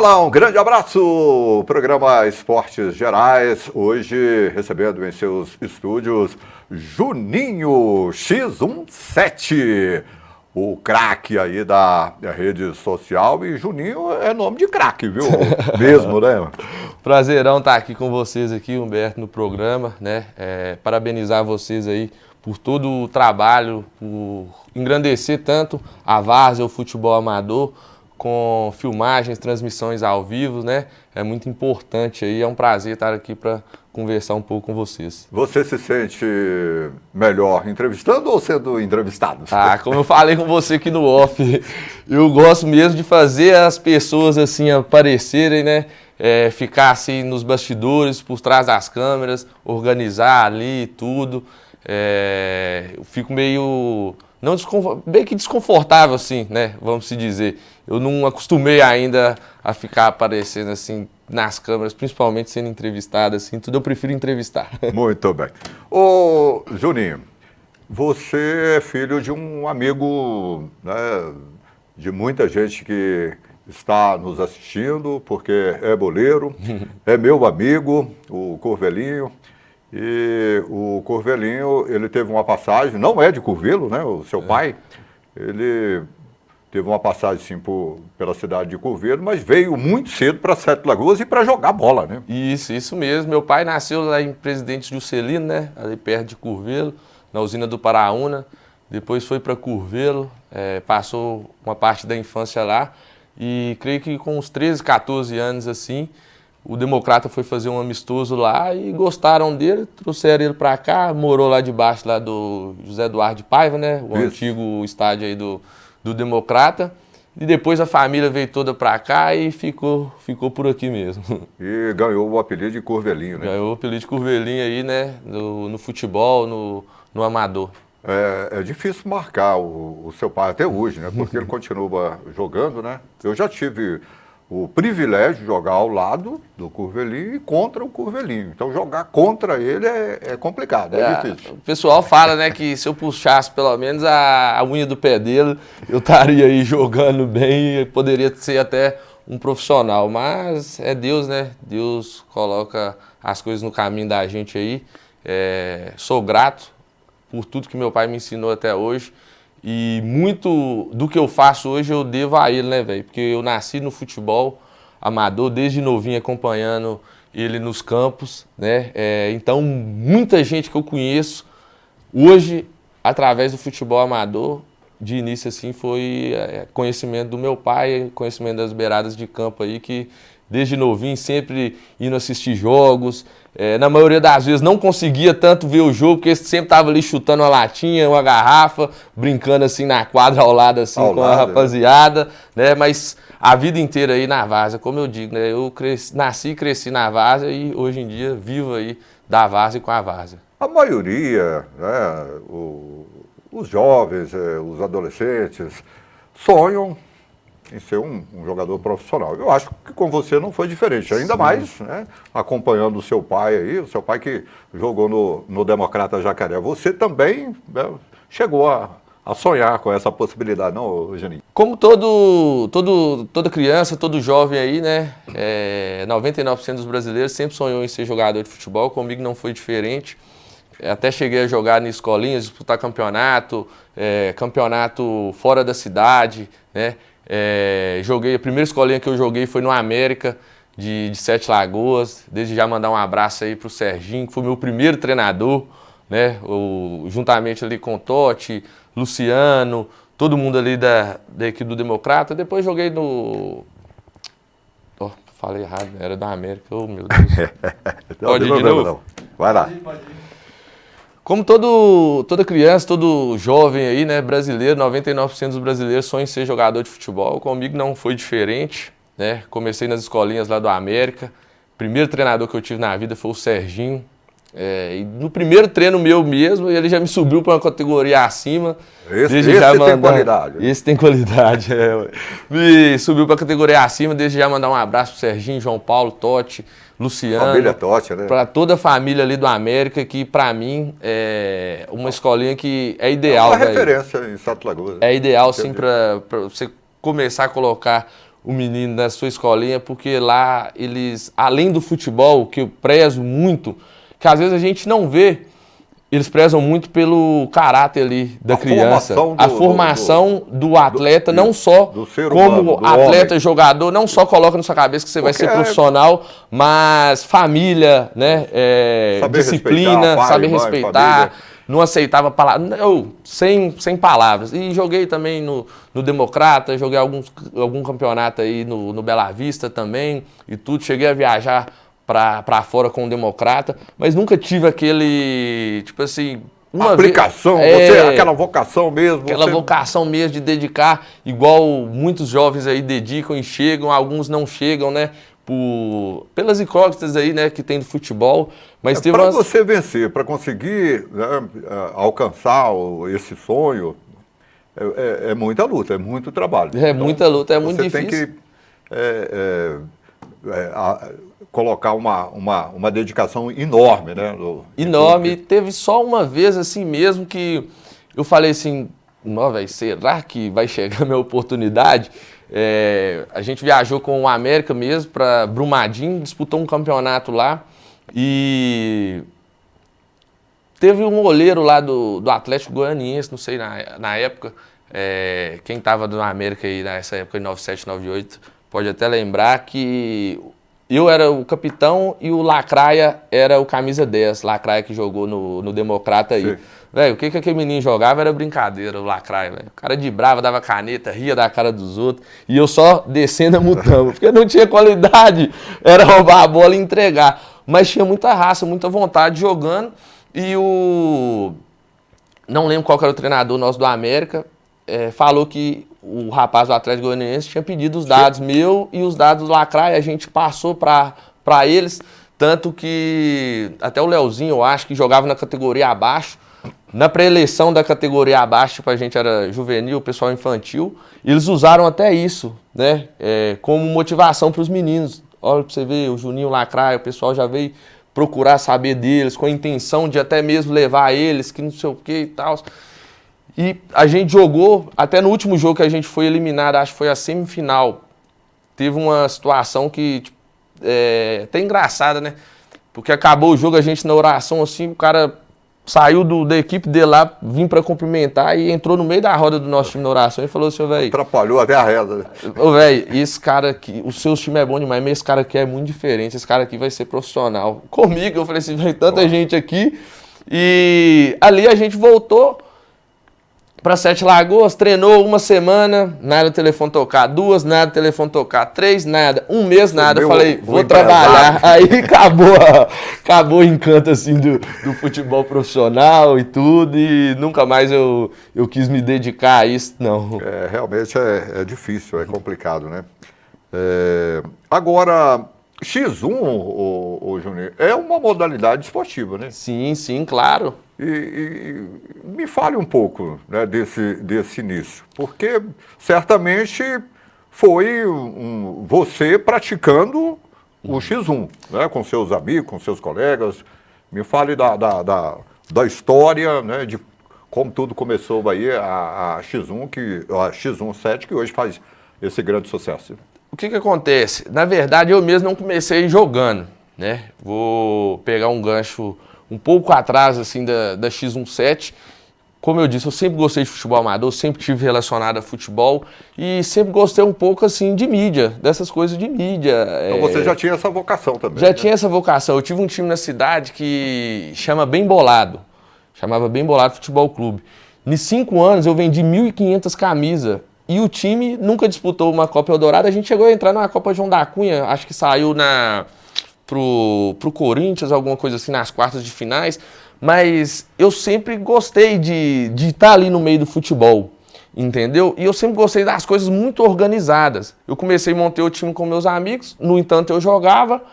Olá, um grande abraço! Programa Esportes Gerais, hoje recebendo em seus estúdios Juninho X17, o craque aí da rede social. E Juninho é nome de craque, viu? Mesmo, né? Prazerão estar aqui com vocês aqui, Humberto, no programa, né? Parabenizar vocês aí por todo o trabalho, por engrandecer tanto a várzea, o futebol amador, com filmagens, transmissões ao vivo, né? É muito importante aí, é um prazer estar aqui para conversar um pouco com vocês. Você se sente melhor entrevistando ou sendo entrevistado? Como eu falei com você aqui no off, eu gosto mesmo de fazer as pessoas assim aparecerem, né? Ficar assim nos bastidores, por trás das câmeras, organizar ali tudo. Eu fico meio que desconfortável assim, né? Vamos se dizer. Eu não acostumei ainda a ficar aparecendo assim nas câmeras, principalmente sendo entrevistado assim, tudo eu prefiro entrevistar. Muito bem. Ô, Juninho, você é filho de um amigo, né, de muita gente que está nos assistindo, porque é boleiro, é meu amigo, o Curvelinho. E o Curvelinho, ele teve uma passagem, não é de Curvelo, né, o seu pai, ele teve uma passagem sim pela cidade de Curvelo, mas veio muito cedo para Sete Lagoas e para jogar bola, né? Isso mesmo. Meu pai nasceu lá em Presidente Juscelino, né, ali perto de Curvelo, na usina do Paraúna. Depois foi para Curvelo, passou uma parte da infância lá e creio que com uns 13, 14 anos assim, o Democrata foi fazer um amistoso lá e gostaram dele, trouxeram ele para cá, morou lá debaixo lá do José Eduardo de Paiva, né? O antigo estádio aí do Democrata. E depois a família veio toda para cá e ficou por aqui mesmo. E ganhou o apelido de Curvelinho, né? Ganhou o apelido de Curvelinho aí, né? No futebol, no amador. É difícil marcar o seu pai até hoje, né? Porque ele continua jogando, né? Eu já tive o privilégio de jogar ao lado do Curvelinho e contra o Curvelinho. Então jogar contra ele é complicado, é difícil. O pessoal fala, né, que se eu puxasse pelo menos a unha do pé dele, eu estaria aí jogando bem e poderia ser até um profissional. Mas é Deus, né? Deus coloca as coisas no caminho da gente aí. Sou grato por tudo que meu pai me ensinou até hoje. E muito do que eu faço hoje eu devo a ele, né, velho? Porque eu nasci no futebol amador, desde novinho acompanhando ele nos campos, né? Então, muita gente que eu conheço hoje, através do futebol amador, de início assim, foi conhecimento do meu pai, conhecimento das beiradas de campo aí, que desde novinho sempre indo assistir jogos. Na maioria das vezes não conseguia tanto ver o jogo, porque sempre estava ali chutando uma latinha, uma garrafa, brincando assim na quadra ao lado assim com a rapaziada, né? Mas a vida inteira aí na várzea, como eu digo, né? Eu nasci e cresci na várzea e hoje em dia vivo aí da várzea e com a várzea. A maioria, né, os jovens, os adolescentes, sonham em ser um jogador profissional. Eu acho que com você não foi diferente, ainda mais, né, acompanhando o seu pai aí, o seu pai que jogou no Democrata Jacaré. Você também, né, chegou a sonhar com essa possibilidade, não, Juninho? Como toda criança, todo jovem aí, né, 99% dos brasileiros sempre sonhou em ser jogador de futebol, comigo não foi diferente. Até cheguei a jogar em escolinhas, disputar campeonato fora da cidade, né? A primeira escolinha que eu joguei foi no América, de Sete Lagoas. Desde já mandar um abraço aí pro Serginho, que foi meu primeiro treinador, né? Juntamente ali com o Totti, Luciano, todo mundo ali da equipe do Democrata. Depois joguei falei errado, era da América, meu Deus. Pode ir de novo? Não. Vai lá. Pode ir. Como toda criança, todo jovem aí, né, brasileiro, 99% dos brasileiros sonham em ser jogador de futebol. Comigo não foi diferente, né? Comecei nas escolinhas lá do América. Primeiro treinador que eu tive na vida foi o Serginho. E no primeiro treino meu mesmo, ele já me subiu para uma categoria acima. Esse tem qualidade. Esse tem qualidade, Me subiu para a categoria acima, desde já mandar um abraço pro Serginho, João Paulo, Totti, Luciano. Família Totti, né? Para toda a família ali do América, que para mim é uma escolinha que é ideal. É uma referência em Sete Lagoas. É ideal, sim, para você começar a colocar o menino da sua escolinha, porque lá eles, além do futebol, que eu prezo muito, que às vezes a gente não vê, eles prezam muito pelo caráter ali da criança. A formação do atleta, não só como atleta, jogador, não só coloca na sua cabeça que você vai ser profissional, mas família, né? Disciplina, saber respeitar. Não aceitava palavras, sem palavras. E joguei também no Democrata, joguei algum campeonato aí no Bela Vista também e tudo. Cheguei a viajar para fora com o Democrata, mas nunca tive aquele, tipo assim... aplicação, aquela vocação mesmo. Aquela vocação mesmo de dedicar, igual muitos jovens aí dedicam e chegam, alguns não chegam, né? Pelas incógnitas aí, né, que tem do futebol, mas teve para você vencer, para conseguir, né, alcançar esse sonho, é muita luta, é muito trabalho. Muita luta, é muito difícil. Você tem que colocar uma dedicação enorme, né? Enorme. Teve só uma vez assim mesmo que eu falei assim, não, velho, será que vai chegar a minha oportunidade? A gente viajou com o América mesmo para Brumadinho, disputou um campeonato lá e teve um goleiro lá do Atlético Goianiense, não sei na época, quem estava do América aí nessa época, em 97, 98, pode até lembrar que eu era o capitão e o Lacraia era o camisa 10, Lacraia que jogou no Democrata aí. Velho, o que aquele menino jogava era brincadeira, o Lacraia, velho. O cara de brava, dava caneta, ria da cara dos outros. E eu só descendo a mutamba, porque não tinha qualidade, era roubar a bola e entregar. Mas tinha muita raça, muita vontade jogando. E não lembro qual que era o treinador nosso do América, falou que o rapaz do Atlético Goianiense tinha pedido os dados meu e os dados do Lacraia, a gente passou para eles, tanto que até o Leozinho, eu acho, que jogava na categoria abaixo, na pré-eleição da categoria abaixo, tipo, a gente era juvenil, pessoal infantil, e eles usaram até isso, né, como motivação para os meninos. Olha, para você ver, o Juninho, o Lacraia, o pessoal já veio procurar saber deles, com a intenção de até mesmo levar eles, que não sei o que e tal. E a gente jogou, até no último jogo que a gente foi eliminado, acho que foi a semifinal, teve uma situação que até engraçada, né? Porque acabou o jogo, a gente na oração assim, o cara saiu da equipe dele lá, vim pra cumprimentar e entrou no meio da roda do nosso time na oração e falou assim, velho... Atrapalhou até a reza, né? Ô, velho, esse cara aqui, o seu time é bom demais, mas esse cara aqui é muito diferente, esse cara aqui vai ser profissional. Comigo, eu falei assim, velho, tanta gente aqui. E ali a gente voltou para Sete Lagoas, treinou uma semana, nada telefone tocar, 2, nada telefone tocar, 3, nada, 1 mês, nada. Eu falei, vou trabalhar. Aí acabou o encanto assim do futebol profissional e tudo, e nunca mais eu quis me dedicar a isso, não. Realmente é difícil, é complicado, né? Agora, X1, o Juninho, é uma modalidade esportiva, né? Sim, claro. E me fale um pouco, né, desse início, porque certamente foi você praticando o X1, né, com seus amigos, com seus colegas. Me fale da história, né, de como tudo começou aí, a X1-7, que hoje faz esse grande sucesso. O que acontece? Na verdade, eu mesmo não comecei jogando, né? Vou pegar um gancho um pouco atrás assim da X1-7. Como eu disse, eu sempre gostei de futebol amador, sempre tive relacionado a futebol e sempre gostei um pouco assim de mídia, dessas coisas de mídia. Então você já tinha essa vocação também? Já tinha essa vocação. Eu tive um time na cidade que chamava Bem Bolado Futebol Clube. Em 5 anos eu vendi 1.500 camisas e o time nunca disputou uma Copa Eldorado. A gente chegou a entrar numa Copa João da Cunha, acho que saiu pro Corinthians, alguma coisa assim, nas quartas de finais, mas eu sempre gostei de estar ali no meio do futebol, entendeu? E eu sempre gostei das coisas muito organizadas. Eu comecei a montar o time com meus amigos, no entanto eu jogava,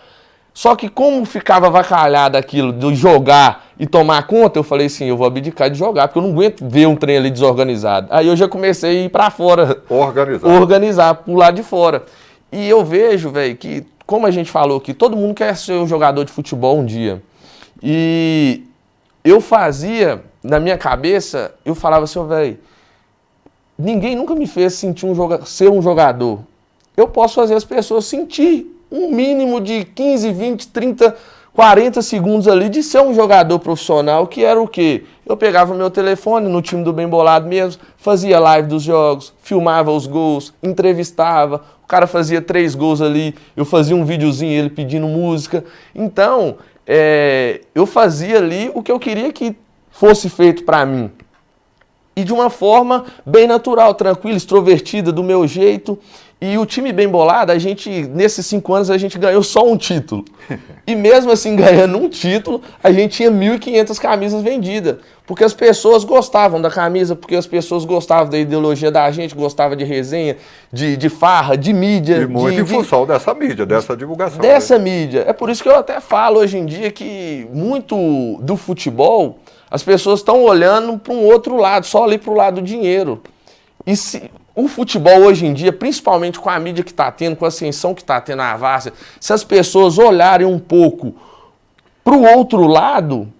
só que como ficava avacalhado aquilo de jogar e tomar conta, eu falei assim, eu vou abdicar de jogar, porque eu não aguento ver um trem ali desorganizado. Aí eu já comecei a ir pra fora. Organizar, pro lado de fora. E eu vejo, velho, que como a gente falou aqui, todo mundo quer ser um jogador de futebol um dia. E eu fazia, na minha cabeça, eu falava assim, velho, ninguém nunca me fez sentir ser um jogador. eu posso fazer as pessoas sentir um mínimo de 15, 20, 30, 40 segundos ali de ser um jogador profissional, que era o quê? Eu pegava meu telefone no time do Bem Bolado mesmo, fazia live dos jogos, filmava os gols, entrevistava, o cara fazia 3 gols ali, eu fazia um videozinho ele pedindo música. Então, eu fazia ali o que eu queria que fosse feito para mim. E de uma forma bem natural, tranquila, extrovertida, do meu jeito. E o time Bem Bolado, nesses 5 anos, a gente ganhou só um título. E mesmo assim, ganhando um título, a gente tinha 1.500 camisas vendidas. Porque as pessoas gostavam da camisa, porque as pessoas gostavam da ideologia da gente, gostavam de resenha, de farra, de mídia. E muito em função dessa mídia, dessa divulgação. Dessa mídia. É por isso que eu até falo hoje em dia que muito do futebol, as pessoas estão olhando para um outro lado, só ali para o lado do dinheiro. E se o futebol hoje em dia, principalmente com a mídia que está tendo, com a ascensão que está tendo a Várzea, se as pessoas olharem um pouco para o outro lado,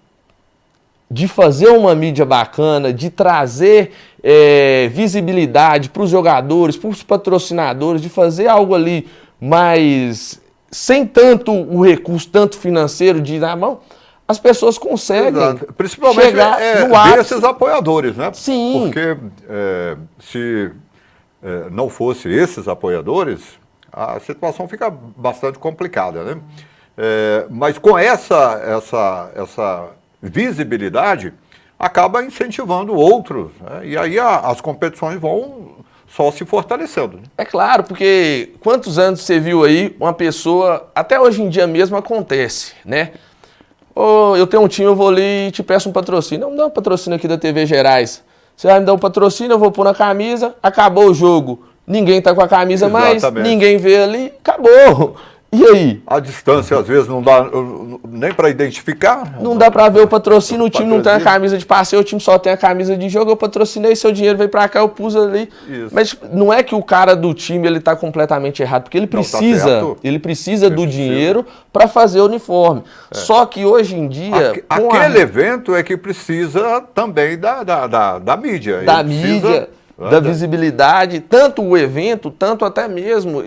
de fazer uma mídia bacana, de trazer visibilidade para os jogadores, para os patrocinadores, de fazer algo ali mais sem tanto o recurso, tanto financeiro, de na mão, as pessoas conseguem. Exato. Principalmente chegar no ápice. Desses apoiadores, né? Sim. Porque se não fosse esses apoiadores, a situação fica bastante complicada, né? Mas com essa visibilidade, acaba incentivando outros, né? E aí as competições vão só se fortalecendo. Né? É claro, porque quantos anos você viu aí uma pessoa, até hoje em dia mesmo acontece, né? Eu tenho um time, eu vou ali e te peço um patrocínio. Não me dá um patrocínio aqui da TV Gerais. Você vai me dar um patrocínio, eu vou pôr na camisa, acabou o jogo. Ninguém tá com a camisa mais, ninguém vê ali, acabou. E aí? A distância, às vezes, não dá nem para identificar. Não dá para ver o patrocínio, o time não tem a camisa de passeio, o time só tem a camisa de jogo, eu patrocinei, seu dinheiro veio para cá, eu pus ali. Isso. Mas não é que o cara do time ele tá completamente errado, porque ele precisa do dinheiro para fazer o uniforme. Só que hoje em dia... Aquele evento é que precisa também da mídia. Da mídia, da visibilidade, tanto o evento, tanto até mesmo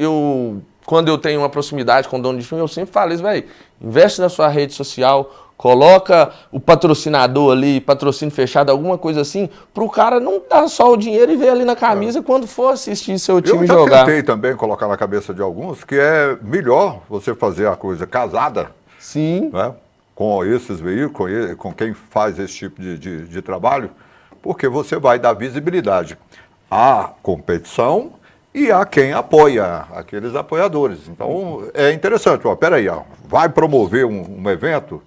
quando eu tenho uma proximidade com o dono de time, eu sempre falo isso, velho, investe na sua rede social, coloca o patrocinador ali, patrocínio fechado, alguma coisa assim, pro cara não dar só o dinheiro e ver ali na camisa quando for assistir seu time jogar. Eu já tentei também colocar na cabeça de alguns que é melhor você fazer a coisa casada. Sim. Né, com esses veículos, com quem faz esse tipo de trabalho, porque você vai dar visibilidade à competição e a quem apoia, aqueles apoiadores. Então, é interessante. Peraí, vai promover um evento?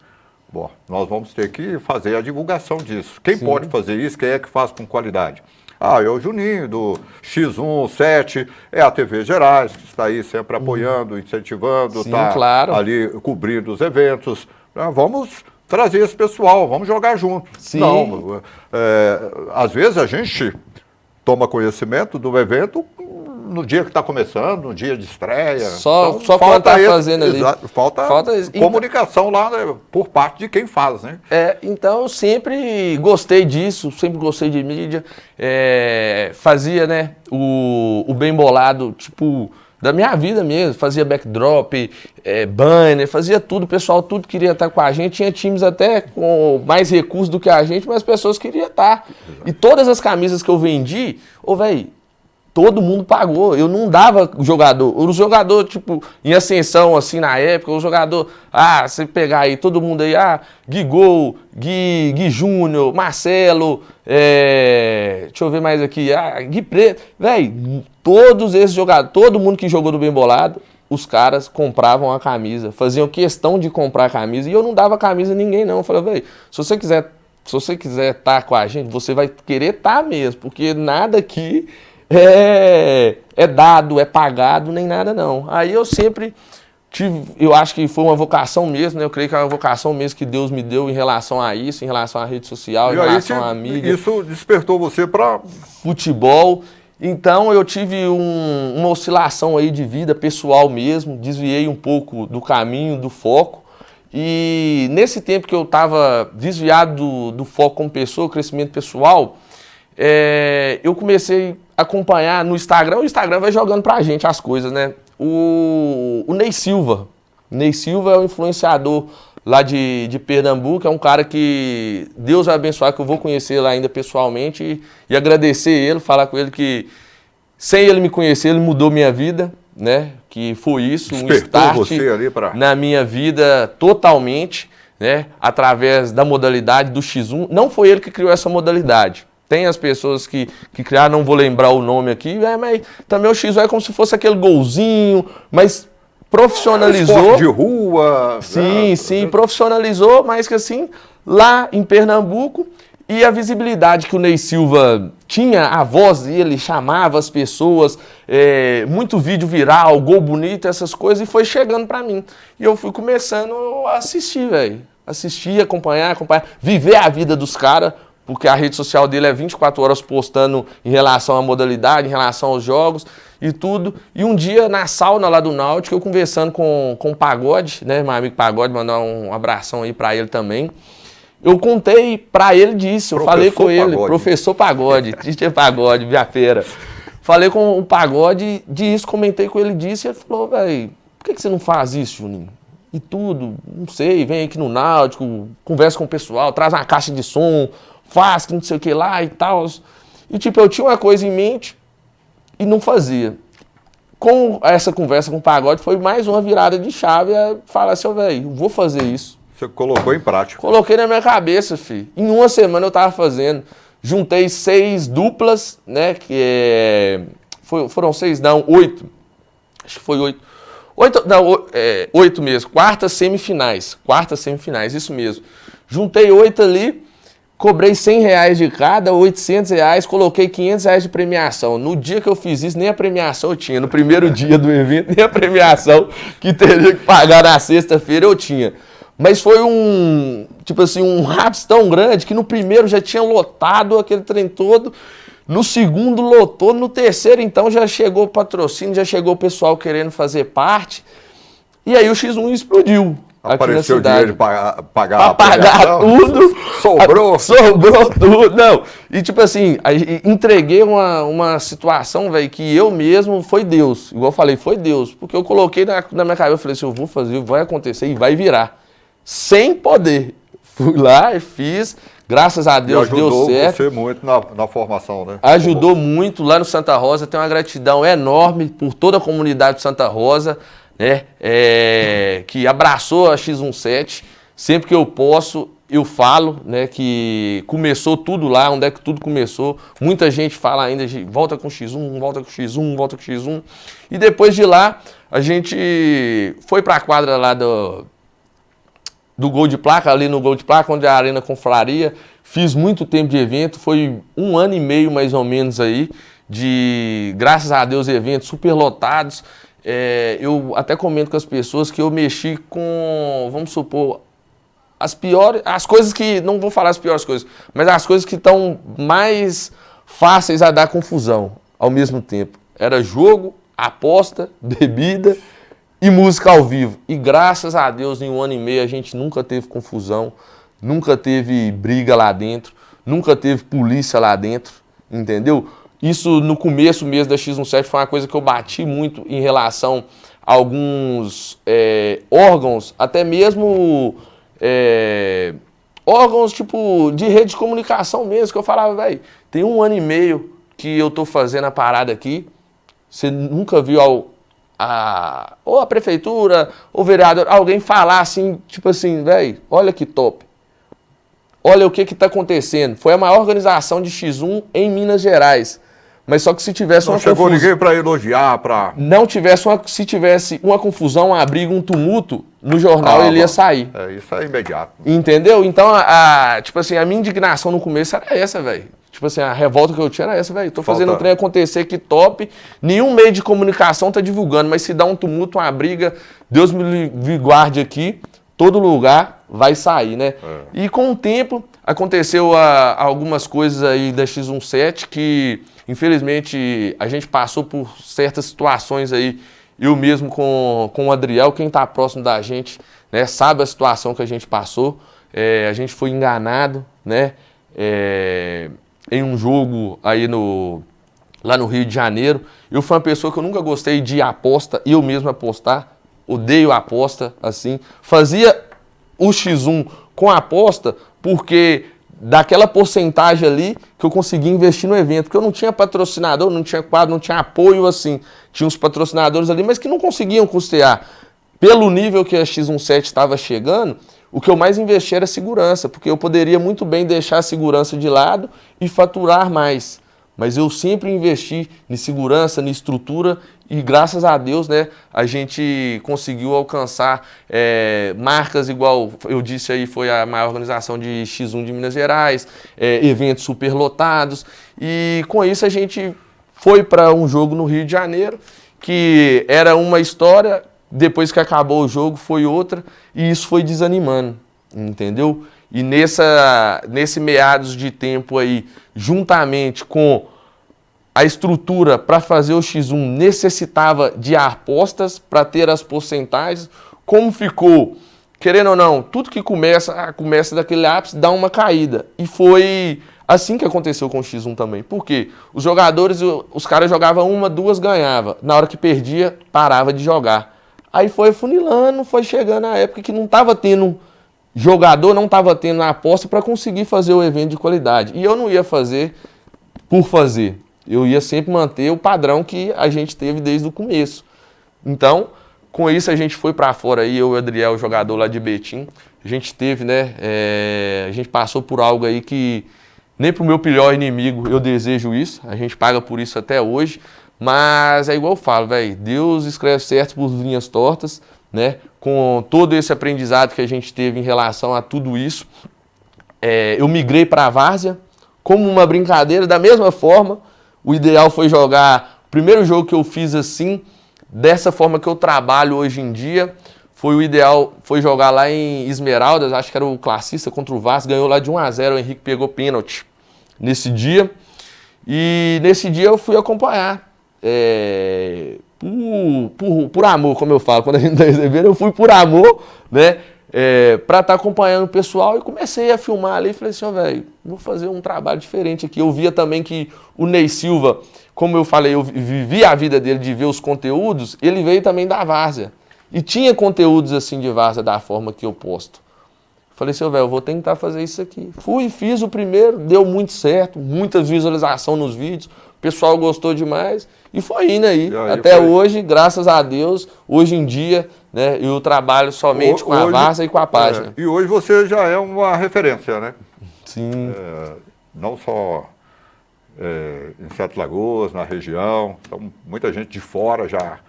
Bom, nós vamos ter que fazer a divulgação disso. Quem pode fazer isso? Quem é que faz com qualidade? É o Juninho, do X1, 7, é a TV Gerais, que está aí sempre apoiando, incentivando, está ali cobrindo os eventos. Vamos trazer esse pessoal, vamos jogar junto. Sim. Não, às vezes a gente toma conhecimento do evento no dia que está começando, no dia de estreia. Só quando está fazendo ali. Falta comunicação lá, né, por parte de quem faz, né? Então eu sempre gostei disso, sempre gostei de mídia. Fazia, né, o Bem Bolado, tipo, da minha vida mesmo. Fazia backdrop, banner, fazia tudo. O pessoal tudo queria estar com a gente. Tinha times até com mais recursos do que a gente, mas as pessoas queriam estar. Exato. E todas as camisas que eu vendi, velho, todo mundo pagou, eu não dava jogador. O jogador, tipo, em ascensão, assim, na época, o jogador, você pegar aí, todo mundo aí, Gui Gol, Gui Júnior, Marcelo, deixa eu ver mais aqui, Gui Preto, velho, todos esses jogadores, todo mundo que jogou do Bem Bolado, os caras compravam a camisa, faziam questão de comprar a camisa, e eu não dava camisa a ninguém, não. Eu falei, velho, se você quiser estar com a gente, você vai querer estar mesmo, porque nada aqui é dado, é pagado, nem nada não. Aí eu sempre eu acho que foi uma vocação mesmo, né? Eu creio que é uma vocação mesmo que Deus me deu em relação a isso, em relação à rede social, em relação à mídia. Isso despertou você para futebol. Então eu tive uma oscilação aí de vida pessoal mesmo, desviei um pouco do caminho, do foco. E nesse tempo que eu estava desviado do foco como pessoa, crescimento pessoal, eu comecei a acompanhar no Instagram. O Instagram vai jogando pra gente as coisas, né? O Ney Silva. Ney Silva é um influenciador lá de Pernambuco, é um cara que Deus vai abençoar, que eu vou conhecer lá ainda pessoalmente e agradecer ele, falar com ele que sem ele me conhecer, ele mudou minha vida, né? Que foi isso, um start você ali na minha vida totalmente, né? Através da modalidade do X1. Não foi ele que criou essa modalidade. Tem as pessoas que criaram, não vou lembrar o nome aqui, mas também o X1 é como se fosse aquele golzinho, mas profissionalizou. Esporte de rua. Sim, sim, profissionalizou, mas que assim, lá em Pernambuco, e a visibilidade que o Ney Silva tinha, a voz dele chamava as pessoas, muito vídeo viral, gol bonito, essas coisas, e foi chegando pra mim. E eu fui começando a assistir, velho. Assistir, acompanhar, viver a vida dos caras, porque a rede social dele é 24 horas postando em relação à modalidade, em relação aos jogos e tudo. E um dia, na sauna lá do Náutico, eu conversando com o Pagode, né, meu amigo Pagode, mandar um abração aí pra ele também. Eu contei pra ele disso, eu falei com ele, professor Pagode, Teacher Pagode, minha fera. Falei com o Pagode disso, comentei com ele disso, e ele falou, velho, por que você não faz isso, Juninho? E tudo, não sei, vem aqui no Náutico, conversa com o pessoal, traz uma caixa de som, faz que não sei o que lá e tal. E tipo, eu tinha uma coisa em mente e não fazia. Com essa conversa com o Pagode, foi mais uma virada de chave, a falar assim, velho, vou fazer isso. Você colocou em prática. Coloquei na minha cabeça, filho. Em uma semana eu tava fazendo. Juntei 6 duplas, né? Foram 6, não, 8. Acho que foi 8. 8 mesmo. Quartas semifinais, isso mesmo. Juntei 8 ali, cobrei R$100 de cada, R$800, coloquei R$500 de premiação. No dia que eu fiz isso, nem a premiação eu tinha. No primeiro dia do evento, nem a premiação que teria que pagar na sexta-feira eu tinha. Mas foi um rápido tão grande que no primeiro já tinha lotado aquele trem todo, no segundo lotou, no terceiro então já chegou o patrocínio, já chegou o pessoal querendo fazer parte, e aí o X1 explodiu. Apareceu aqui na cidade. Dinheiro para pagar tudo. Sobrou tudo. Não, e tipo assim, entreguei uma situação, velho, que eu mesmo, foi Deus, igual eu falei, foi Deus, porque eu coloquei na minha cabeça, eu falei assim, eu vou fazer, vai acontecer e vai virar. Sem poder. Fui lá e fiz, graças a Deus deu certo. Ajudou você muito na formação, né? Ajudou muito lá no Santa Rosa, tenho uma gratidão enorme por toda a comunidade de Santa Rosa, né? Que abraçou a X17, sempre que eu posso, eu falo, né, que começou tudo lá, onde é que tudo começou. Muita gente fala ainda de volta com X1, volta com X1, volta com X1. E depois de lá, a gente foi para a quadra lá do Gol de Placa, ali no Gol de Placa, onde é a Arena Confraria. Fiz muito tempo de evento, foi 1 ano e meio mais ou menos aí, graças a Deus, eventos super lotados. Eu até comento com as pessoas que eu mexi com, vamos supor, as coisas que, não vou falar as piores coisas, mas as coisas que estão mais fáceis a dar confusão ao mesmo tempo. Era jogo, aposta, bebida e música ao vivo. E graças a Deus, em 1 ano e meio, a gente nunca teve confusão, nunca teve briga lá dentro, nunca teve polícia lá dentro, entendeu? Isso no começo mesmo da X17 foi uma coisa que eu bati muito em relação a alguns órgãos, até mesmo órgãos tipo de rede de comunicação mesmo, que eu falava, velho, tem 1 ano e meio que eu tô fazendo a parada aqui, você nunca viu ou a prefeitura, ou o vereador, alguém falar assim, tipo assim, velho, olha que top. Olha o que está acontecendo. Foi a maior organização de X1 em Minas Gerais. Mas só que se tivesse não chegou ninguém para elogiar, para... Se tivesse uma confusão, uma briga, um tumulto, no jornal ele ia sair. Isso é imediato. Entendeu? Então, tipo assim, a minha indignação no começo era essa, velho. Tipo assim, a revolta que eu tinha era essa, velho. Tô fazendo um trem acontecer, que top. Nenhum meio de comunicação tá divulgando, mas se dá um tumulto, uma briga, Deus me guarde aqui, todo lugar vai sair, né? E com o tempo, aconteceu algumas coisas aí da X17 que, infelizmente, a gente passou por certas situações aí, eu mesmo com o Adriel, quem tá próximo da gente, né, sabe a situação que a gente passou, a gente foi enganado, né? em um jogo aí lá no Rio de Janeiro. Eu fui uma pessoa que eu nunca gostei de aposta, eu mesmo apostar. Odeio aposta, assim. Fazia o X1 com a aposta porque daquela porcentagem ali que eu conseguia investir no evento. Porque eu não tinha patrocinador, não tinha quadro, não tinha apoio assim. Tinha uns patrocinadores ali, mas que não conseguiam custear. Pelo nível que a X17 estava chegando, o que eu mais investi era segurança, porque eu poderia muito bem deixar a segurança de lado e faturar mais. Mas eu sempre investi em segurança, em estrutura e graças a Deus, né, a gente conseguiu alcançar marcas igual, eu disse aí, foi a maior organização de X1 de Minas Gerais, eventos superlotados e com isso a gente foi para um jogo no Rio de Janeiro, que era uma história, depois que acabou o jogo foi outra e isso foi desanimando, entendeu? E nesse meados de tempo aí, juntamente com a estrutura para fazer o X1 necessitava de apostas para ter as porcentagens, como ficou, querendo ou não, tudo que começa daquele ápice dá uma caída. E foi assim que aconteceu com o X1 também. Por quê? Os jogadores, os caras jogavam uma, duas, ganhava. Na hora que perdia, parava de jogar. Aí foi funilando, foi chegando a época que não estava tendo jogador, não estava tendo a aposta para conseguir fazer o evento de qualidade. E eu não ia fazer por fazer. Eu ia sempre manter o padrão que a gente teve desde o começo. Então, com isso a gente foi para fora aí, eu e o Adriel, jogador lá de Betim. A gente teve, né, a gente passou por algo aí que nem pro meu pior inimigo eu desejo isso. A gente paga por isso até hoje. Mas é igual eu falo, velho, Deus escreve certo por linhas tortas, né? Com todo esse aprendizado que a gente teve em relação a tudo isso, eu migrei para a várzea como uma brincadeira, da mesma forma. O ideal foi jogar, o primeiro jogo que eu fiz assim, dessa forma que eu trabalho hoje em dia, o ideal foi jogar lá em Esmeraldas, acho que era o classista contra o Vasco, ganhou lá de 1-0, o Henrique pegou pênalti nesse dia. E nesse dia eu fui acompanhar, por amor, como eu falo, quando a gente está recebendo, eu fui por amor, né? Para estar acompanhando o pessoal e comecei a filmar ali e falei assim, velho, vou fazer um trabalho diferente aqui. Eu via também que o Ney Silva, como eu falei, eu vivi a vida dele de ver os conteúdos, ele veio também da várzea. E tinha conteúdos assim de várzea da forma que eu posto. Falei assim, velho, eu vou tentar fazer isso aqui. Fui, fiz o primeiro, deu muito certo, muita visualização nos vídeos, o pessoal gostou demais e foi indo aí. Até hoje, graças a Deus, hoje em dia, né, eu trabalho somente com a várzea e com a página. E hoje você já é uma referência, né? Sim. Não só em Sete Lagoas, na região, então muita gente de fora já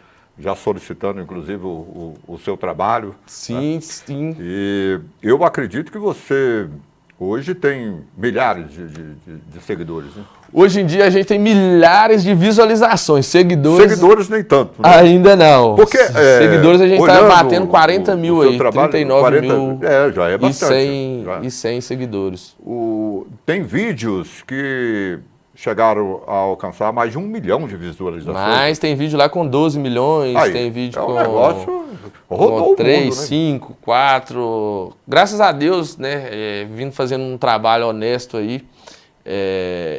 solicitando, inclusive, o seu trabalho. Sim, né? sim. E eu acredito que você hoje tem milhares de seguidores, né? Hoje em dia a gente tem milhares de visualizações, seguidores... Seguidores nem tanto, né? Ainda não. Porque, seguidores a gente está batendo 40 mil o seu aí, trabalho, 39 40, mil já é bastante. e 100 seguidores. Tem vídeos que chegaram a alcançar mais de 1 milhão de visualizações. Mas tem vídeo lá com 12 milhões, aí, tem vídeo um com... negócio rodou 3, o mundo, 5, 4. Graças a Deus, né? Vindo fazendo um trabalho honesto aí.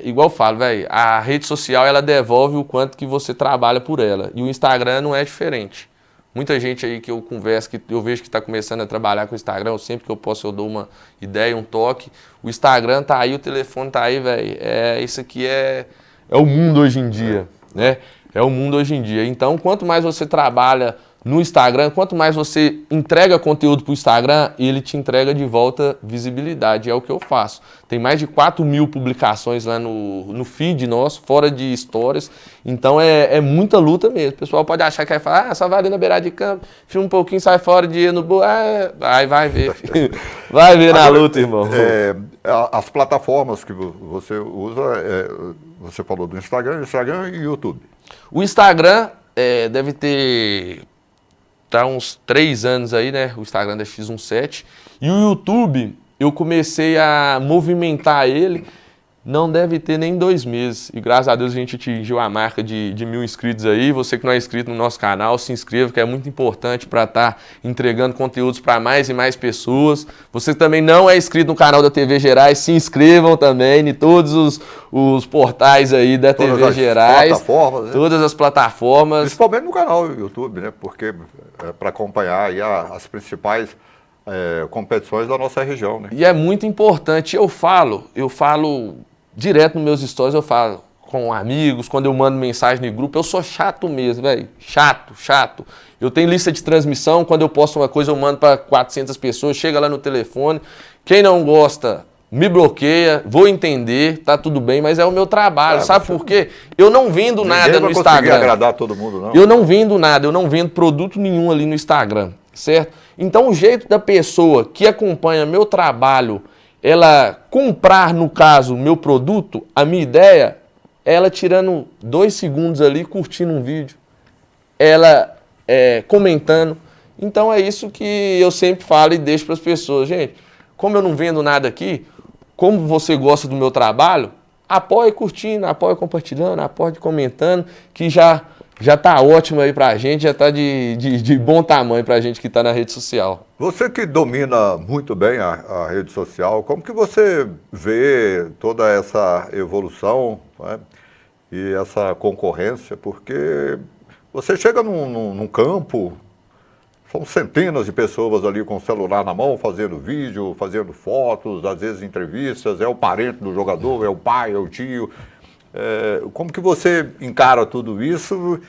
Igual eu falo, velho, a rede social ela devolve o quanto que você trabalha por ela. E o Instagram não é diferente. Muita gente aí que eu converso, que eu vejo que está começando a trabalhar com o Instagram, sempre que eu posso eu dou uma ideia, um toque. O Instagram tá aí, o telefone tá aí, velho. Isso aqui é o mundo hoje em dia, né? É o mundo hoje em dia. Então, quanto mais você trabalha no Instagram, quanto mais você entrega conteúdo para o Instagram, ele te entrega de volta visibilidade. É o que eu faço. Tem mais de 4 mil publicações lá no feed nosso, fora de stories. Então é muita luta mesmo. O pessoal pode achar que vai falar, só vai ali na beirada de campo, filma um pouquinho, sai fora, dinheiro no bolso. Aí vai ver, filho. Vai ver na luta, irmão. As plataformas que você usa, você falou do Instagram e YouTube. O Instagram deve ter... Tá uns 3 anos aí, né? O Instagram da X17. E o YouTube, eu comecei a movimentar ele Não deve ter nem 2 meses. E graças a Deus a gente atingiu a marca de 1.000 inscritos aí. Você que não é inscrito no nosso canal, se inscreva, que é muito importante para estar entregando conteúdos para mais e mais pessoas. Você que também não é inscrito no canal da TV Gerais, se inscrevam também em todos os portais aí da TV Gerais. Plataformas, né? Todas as plataformas. Principalmente no canal do YouTube, né? Porque para acompanhar aí as principais competições da nossa região, né? E é muito importante. Eu falo direto nos meus stories, eu falo com amigos, quando eu mando mensagem no grupo, eu sou chato mesmo, velho. Chato. Eu tenho lista de transmissão, quando eu posto uma coisa eu mando para 400 pessoas, chega lá no telefone. Quem não gosta, me bloqueia, vou entender, tá tudo bem, mas é o meu trabalho, sabe por quê? Eu não vendo nada no Instagram. Ninguém vai conseguir agradar todo mundo, não. Eu não vendo nada, eu não vendo produto nenhum ali no Instagram, certo? Então o jeito da pessoa que acompanha meu trabalho, ela comprar, no caso, meu produto, a minha ideia, ela tirando 2 segundos ali, curtindo um vídeo, ela comentando. Então é isso que eu sempre falo e deixo para as pessoas. Gente, como eu não vendo nada aqui, como você gosta do meu trabalho, apoie curtindo, apoie compartilhando, apoie comentando, que já tá ótimo aí pra gente, já tá de bom tamanho pra gente que tá na rede social. Você que domina muito bem a rede social, como que você vê toda essa evolução, né, e essa concorrência? Porque você chega num campo, são centenas de pessoas ali com o celular na mão, fazendo vídeo, fazendo fotos, às vezes entrevistas, é o parente do jogador, é o pai, é o tio. Como que você encara tudo isso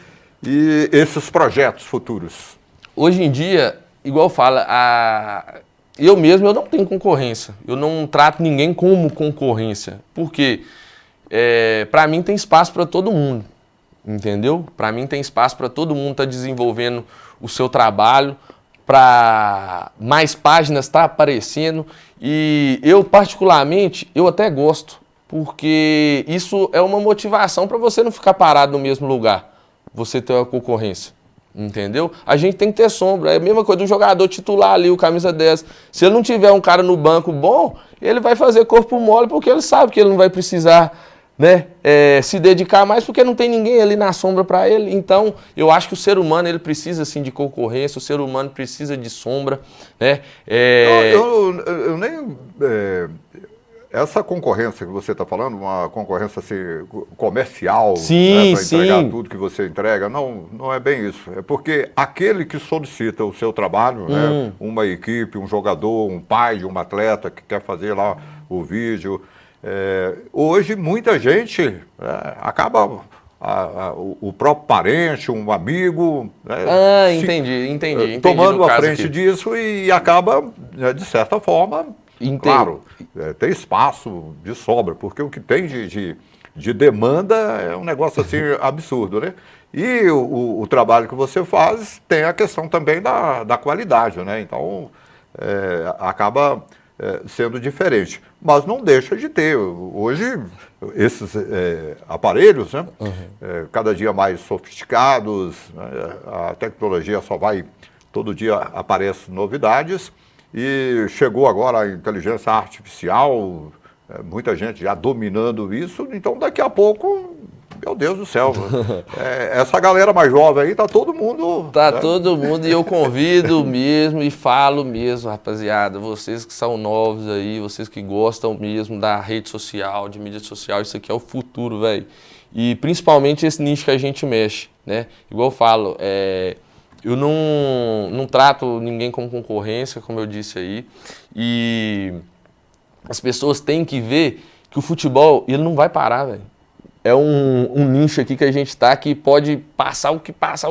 e esses projetos futuros? Hoje em dia, igual fala, eu mesmo eu não tenho concorrência. Eu não trato ninguém como concorrência. Porque para mim tem espaço para todo mundo. Entendeu? Para mim tem espaço para todo mundo estar desenvolvendo o seu trabalho, para mais páginas estar aparecendo. E eu particularmente, eu até gosto. Porque isso é uma motivação para você não ficar parado no mesmo lugar, você ter uma concorrência, entendeu? A gente tem que ter sombra, é a mesma coisa do jogador titular ali, o camisa 10. Se ele não tiver um cara no banco bom, ele vai fazer corpo mole porque ele sabe que ele não vai precisar, né, se dedicar mais porque não tem ninguém ali na sombra para ele. Então, eu acho que o ser humano ele precisa sim de concorrência, o ser humano precisa de sombra, né? Eu nem... Essa concorrência que você está falando, uma concorrência assim, comercial, sim, para entregar sim. tudo que você entrega, não é bem isso. É porque aquele que solicita o seu trabalho, né, uma equipe, um jogador, um pai de um atleta que quer fazer lá o vídeo, hoje muita gente acaba... o próprio parente, um amigo... Entendi. Tomando a frente disso e acaba, de certa forma... Claro, tem espaço de sobra, porque o que tem de demanda é um negócio assim absurdo, né? E o trabalho que você faz tem a questão também da qualidade, né? Então, acaba sendo diferente. Mas não deixa de ter. Hoje, esses aparelhos, né? Cada dia mais sofisticados, né? A tecnologia só vai... Todo dia aparecem novidades. E chegou agora a inteligência artificial, muita gente já dominando isso, então daqui a pouco, meu Deus do céu, essa galera mais jovem aí, tá todo mundo... Tá todo mundo, e eu convido mesmo e falo mesmo, rapaziada, vocês que são novos aí, vocês que gostam mesmo da rede social, de mídia social, isso aqui é o futuro, velho. E principalmente esse nicho que a gente mexe, né? Igual eu falo, eu não trato ninguém como concorrência, como eu disse aí, e as pessoas têm que ver que o futebol, ele não vai parar, velho. É um nicho aqui que a gente tá, que pode passar o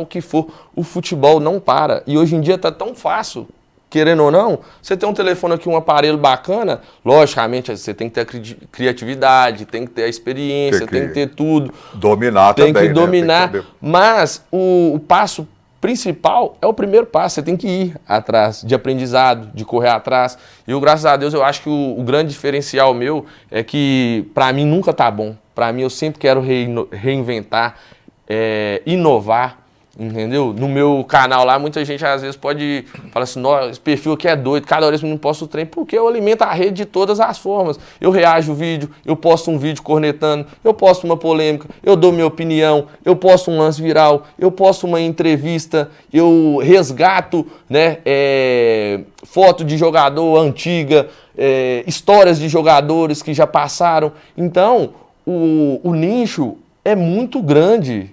que for, o futebol não para. E hoje em dia tá tão fácil, querendo ou não, você tem um telefone aqui, um aparelho bacana, logicamente você tem que ter a criatividade, tem que ter a experiência, tem que ter tudo. Dominar também, tem que dominar, né? Tem que mas o passo principal é o primeiro passo, você tem que ir atrás de aprendizado, de correr atrás. E graças a Deus, eu acho que o grande diferencial meu é que, para mim, nunca tá bom. Para mim, eu sempre quero reinventar, inovar. Entendeu? No meu canal lá, muita gente às vezes pode falar assim, nossa, esse perfil aqui é doido, cada hora esse menino posta o trem, porque eu alimento a rede de todas as formas. Eu reajo o vídeo, eu posto um vídeo cornetando, eu posto uma polêmica, eu dou minha opinião, eu posto um lance viral, eu posto uma entrevista, eu resgato, né, foto de jogador antiga, histórias de jogadores que já passaram. Então, o nicho é muito grande.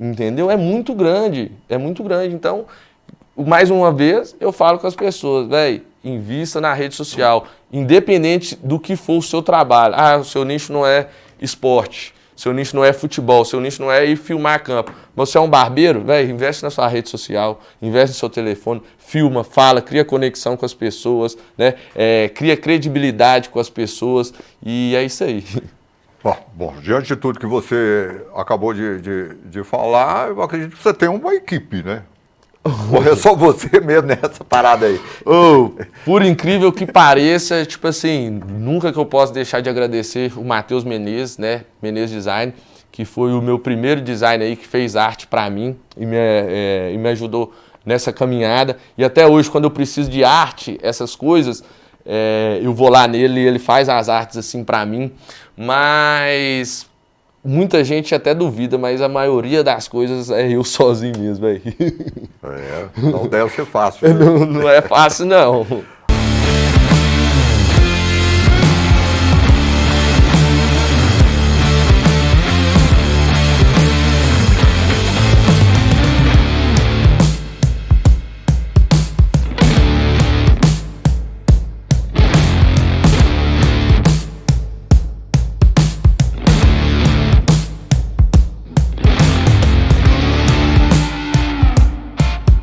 Entendeu? É muito grande. Então, mais uma vez, eu falo com as pessoas, velho, invista na rede social, independente do que for o seu trabalho. Ah, o seu nicho não é esporte, seu nicho não é futebol, seu nicho não é ir filmar campo. Você é um barbeiro, velho, investe na sua rede social, investe no seu telefone, filma, fala, cria conexão com as pessoas, né? Cria credibilidade com as pessoas e é isso aí. Bom, diante de tudo que você acabou de falar, eu acredito que você tem uma equipe, né? Ou é só você mesmo nessa parada aí? Por incrível que pareça, tipo assim, nunca que eu posso deixar de agradecer o Matheus Menezes, né? Menezes Design, que foi o meu primeiro design aí que fez arte pra mim e me ajudou nessa caminhada. E até hoje, quando eu preciso de arte, essas coisas, eu vou lá nele e ele faz as artes assim pra mim. Mas muita gente até duvida, mas a maioria das coisas é eu sozinho mesmo, velho. Não deve ser fácil. Né? Não é fácil, não.